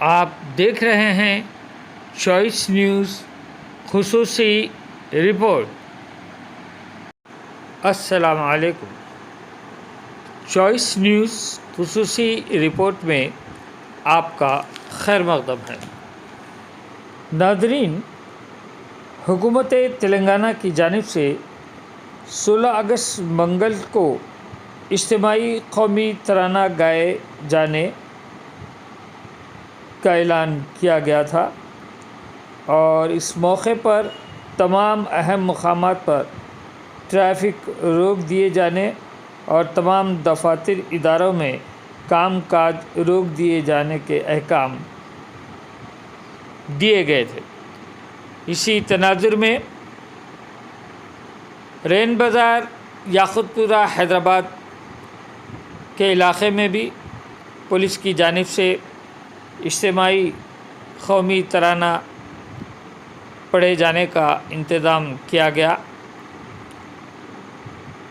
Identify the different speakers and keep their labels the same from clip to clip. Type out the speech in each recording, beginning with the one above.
Speaker 1: आप देख रहे हैं चॉइस न्यूज़ खुसूसी रिपोर्ट। अस्सलाम वालेकुम। चॉइस न्यूज़ खुसूसी रिपोर्ट में आपका खैर मक़दम है। नाज़रीन, हुकूमत तेलंगाना की जानिब से 16 अगस्त मंगल को इज्तिमाई कौमी तराना गाए जाने का ऐलान किया गया था और इस मौके पर तमाम अहम मकामात पर ट्रैफिक रोक दिए जाने और तमाम दफातर इदारों में कामकाज रोक दिए जाने के अहकाम दिए गए थे। इसी तनाजुर में रेन बाज़ार याकुत पुरा हैदराबाद के इलाक़े में भी पुलिस की जानिब से इज्तिमाई कौमी तराना पढ़े जाने का इंतज़ाम किया गया,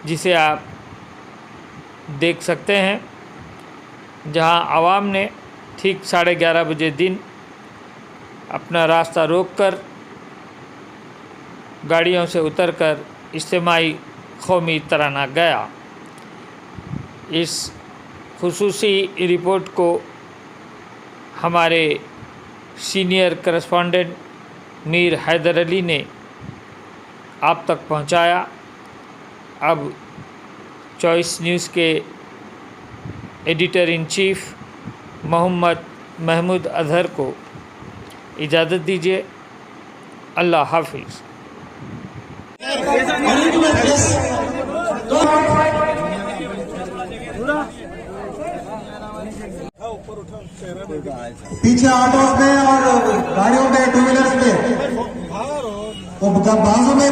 Speaker 1: जिसे आप देख सकते हैं, जहां आवाम ने ठीक 11:30 बजे दिन अपना रास्ता रोककर गाड़ियों से उतरकर इज्तिमाई कौमी तराना गाया। इस खुसूसी रिपोर्ट को हमारे सीनियर करस्पॉन्डेंट मीर हैदर अली ने आप तक पहुंचाया। अब चॉइस न्यूज़ के editor in chief Mohammad Mahmood Azhar को इजाज़त दीजिए। अल्लाह हाफिज़।
Speaker 2: पीछे ऑटोस में और गाड़ियों में, टू व्हीलर्स में, बाजू में